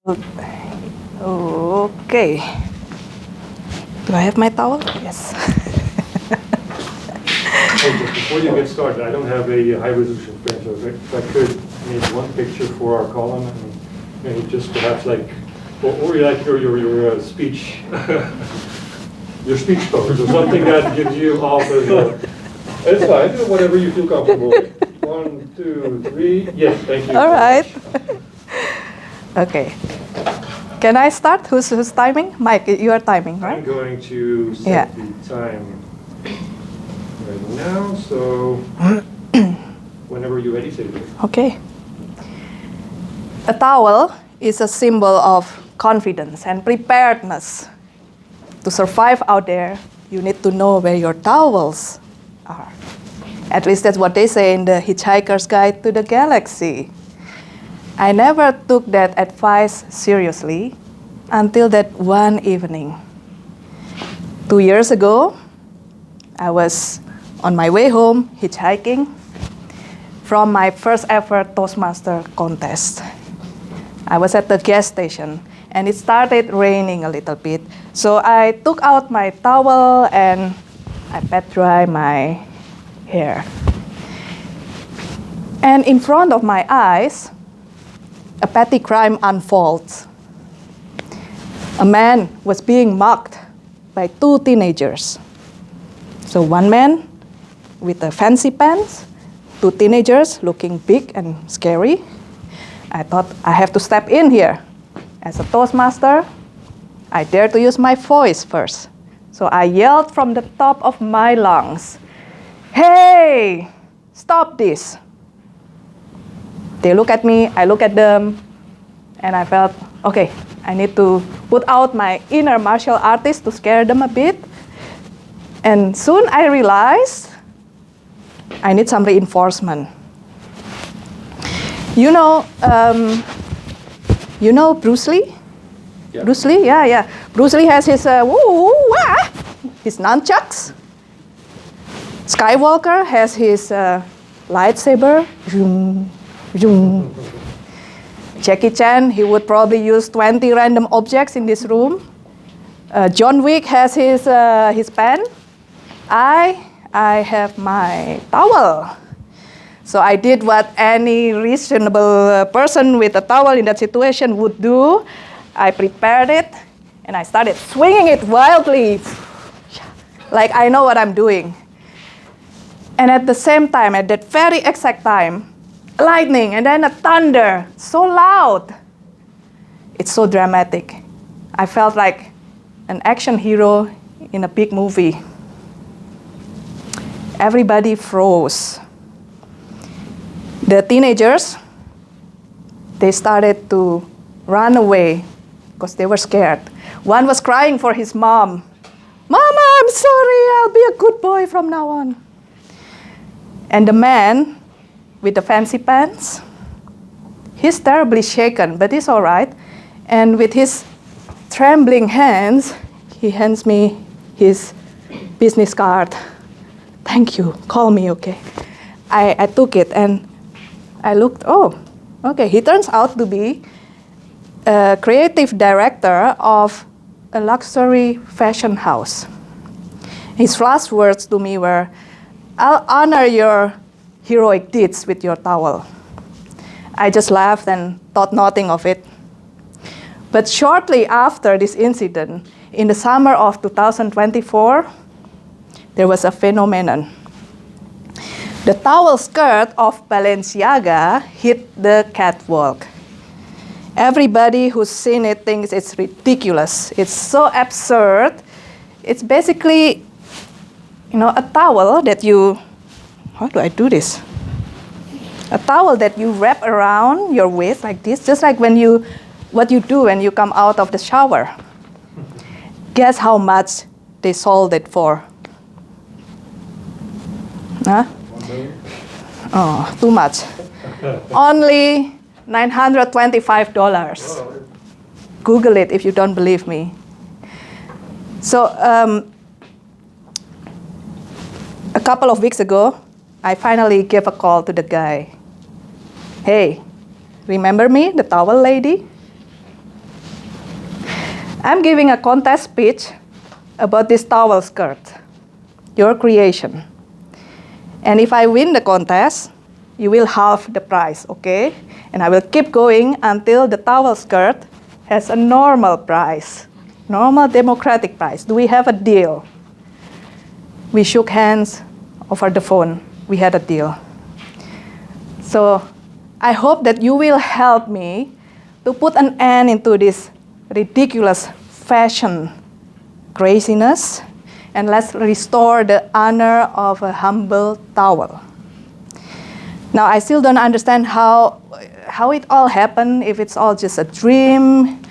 Okay. Do I have my towel? Yes. Hey, just before you get started, I don't have a high resolution frame, so if I could make one picture for our column, and maybe just perhaps like, or like your speech, your speech pose, or something that gives you all the. It's fine. Do whatever you feel comfortable with. 1, 2, 3. Yes, thank you. All right. Okay. Can I start? Who's timing? Mike, you are timing, right? I'm going to set the time right now, so whenever you're ready, say it. Okay. A towel is a symbol of confidence and preparedness. To survive out there, you need to know where your towels are. At least that's what they say in the Hitchhiker's Guide to the Galaxy. I never took that advice seriously until that one evening. 2 years ago, I was on my way home hitchhiking from my first ever Toastmaster contest. I was at the gas station and it started raining a little bit. So I took out my towel and I pat dry my hair. And in front of my eyes, a petty crime unfolds. A man was being mocked by 2 teenagers. So one man with a fancy pants, 2 teenagers looking big and scary. I thought I have to step in here. As a Toastmaster, I dare to use my voice first. So I yelled from the top of my lungs, "Hey, stop this." They look at me, I look at them, and I felt, okay, I need to put out my inner martial artist to scare them a bit. And soon I realized I need some reinforcement. You know Bruce Lee? Yeah. Bruce Lee, yeah. Bruce Lee has his his nunchucks. Skywalker has his lightsaber. Zoom, zoom. Jackie Chan, he would probably use 20 random objects in this room. John Wick has his pen. I have my towel. So I did what any reasonable person with a towel in that situation would do. I prepared it and I started swinging it wildly, like I know what I'm doing. And at the same time, at that very exact time, lightning and then a thunder, so loud. It's so dramatic. I felt like an action hero in a big movie. Everybody froze. The teenagers, they started to run away because they were scared. One was crying for his mom. "Mama, I'm sorry, I'll be a good boy from now on." And the man with the fancy pants, he's terribly shaken, but he's all right. And with his trembling hands, he hands me his business card. "Thank you, call me, okay?" I took it and I looked, oh, okay. He turns out to be a creative director of a luxury fashion house. His last words to me were, "I'll honor your heroic deeds with your towel." I just laughed and thought nothing of it. But shortly after this incident, in the summer of 2024, there was a phenomenon. The towel skirt of Balenciaga hit the catwalk. Everybody who's seen it thinks it's ridiculous. It's so absurd. It's basically, a towel that you, how do I do this? A towel that you wrap around your waist like this, just like what you do when you come out of the shower. Guess how much they sold it for? Huh? Oh, too much. Only $925. Google it if you don't believe me. So a couple of weeks ago, I finally gave a call to the guy. "Hey, remember me, the towel lady?" I'm giving a contest speech about this towel skirt, your creation. And if I win the contest, you will halve the price, okay? And I will keep going until the towel skirt has a normal price, normal democratic price. Do we have a deal? We shook hands over the phone. We had a deal. So I hope that you will help me to put an end into this ridiculous fashion craziness, and let's restore the honor of a humble towel. Now, I still don't understand how it all happened, if it's all just a dream,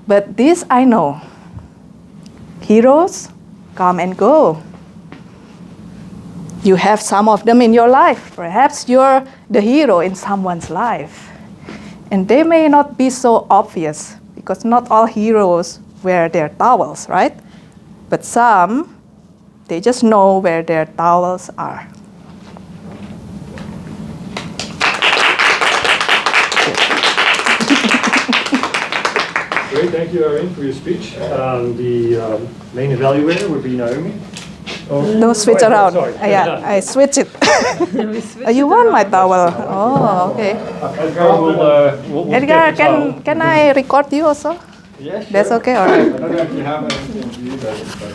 but this I know. Heroes come and go. You have some of them in your life. Perhaps you're the hero in someone's life. And they may not be so obvious, because not all heroes wear their towels, right? But some, they just know where their towels are. Great, thank you, Irene, for your speech. The main evaluator would be Naomi. No, switch around. Sorry. Yeah, I switch it. Oh, you want my towel? Oh, okay. Edgar will Edgar, get the towel. can I record you also? Yeah, sure. That's okay, all right. I don't know if you have anything to do that, but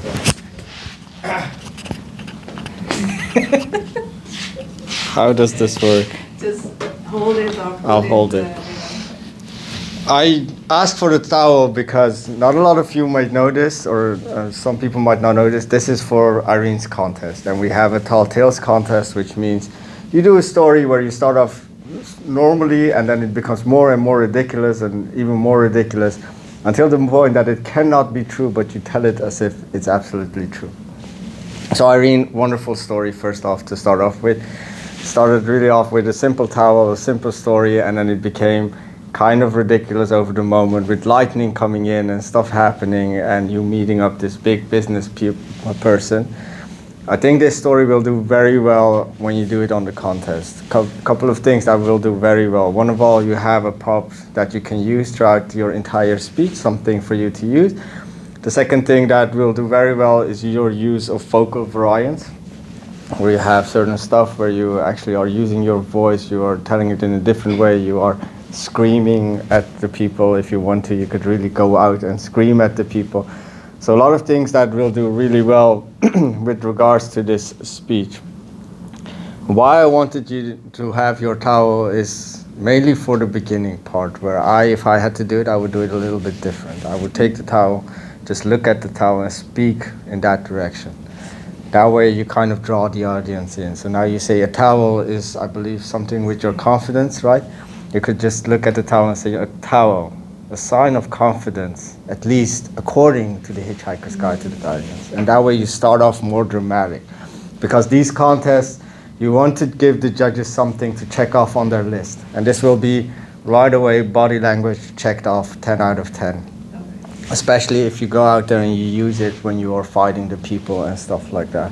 how does this work? Just hold it or I'll hold it. I asked for the towel because not a lot of you might know this, or some people might not know this. This is for Irene's contest, and we have a Tall Tales contest, which means you do a story where you start off normally, and then it becomes more and more ridiculous, and even more ridiculous, until the point that it cannot be true, but you tell it as if it's absolutely true. So Irene, wonderful story first off to start off with. Started really off with a simple towel, a simple story, and then it became kind of ridiculous over the moment with lightning coming in and stuff happening and you meeting up this big business person. I think this story will do very well when you do it on the contest. Couple of things that will do very well. One of all, you have a prop that you can use throughout your entire speech, something for you to use. The second thing that will do very well is your use of vocal variants, where you have certain stuff where you actually are using your voice, you are telling it in a different way, you are screaming at the people. If you want to, you could really go out and scream at the people. So a lot of things that will do really well with regards to this speech. Why I wanted you to have your towel is mainly for the beginning part, where if I had to do it, I would do it a little bit different. I would take the towel, just look at the towel and speak in that direction. That way you kind of draw the audience in. So now you say a towel is, I believe, something with your confidence, right? You could just look at the towel and say a towel, a sign of confidence, at least according to the Hitchhiker's Guide to the Diamonds. And that way you start off more dramatic. Because these contests, you want to give the judges something to check off on their list. And this will be right away body language checked off 10 out of 10. Especially if you go out there and you use it when you are fighting the people and stuff like that.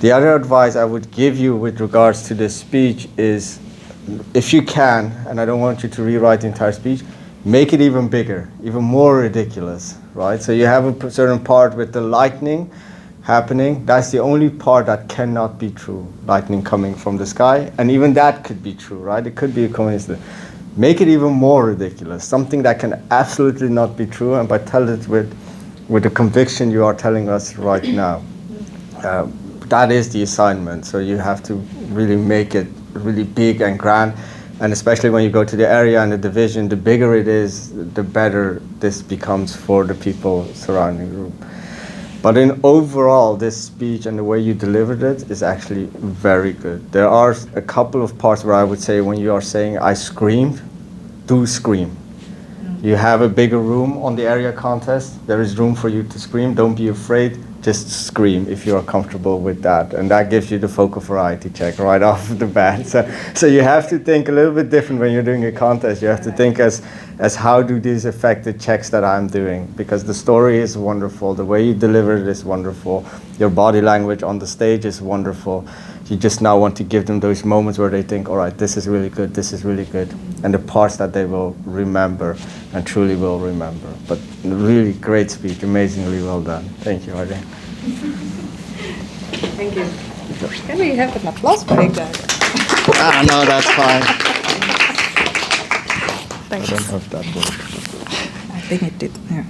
The other advice I would give you with regards to this speech is, if you can, and I don't want you to rewrite the entire speech, make it even bigger, even more ridiculous, right? So you have a certain part with the lightning happening. That's the only part that cannot be true, lightning coming from the sky. And even that could be true, right? It could be a coincidence. Make it even more ridiculous, something that can absolutely not be true, and but tell it with the conviction you are telling us right now. That is the assignment, so you have to really make it really big and grand, and especially when you go to the area and the division, the bigger it is, the better this becomes for the people surrounding the room. But in overall, this speech and the way you delivered it is actually very good. There are a couple of parts where I would say when you are saying, I screamed, do scream. You have a bigger room on the area contest. There is room for you to scream. Don't be afraid. Just scream if you are comfortable with that. And that gives you the vocal variety check right off the bat. So you have to think a little bit different when you're doing a contest. You have to think as how do these affect the checks that I'm doing? Because the story is wonderful. The way you deliver it is wonderful. Your body language on the stage is wonderful. you just now want to give them those moments where they think, all right, this is really good, this is really good, and the parts that they will remember and truly will remember. But really great speech, amazingly well done. Thank you, Arjen. Thank you. Can we have an applause for Edgar? No, that's fine. Thanks. I don't have that one. I think it did. Yeah.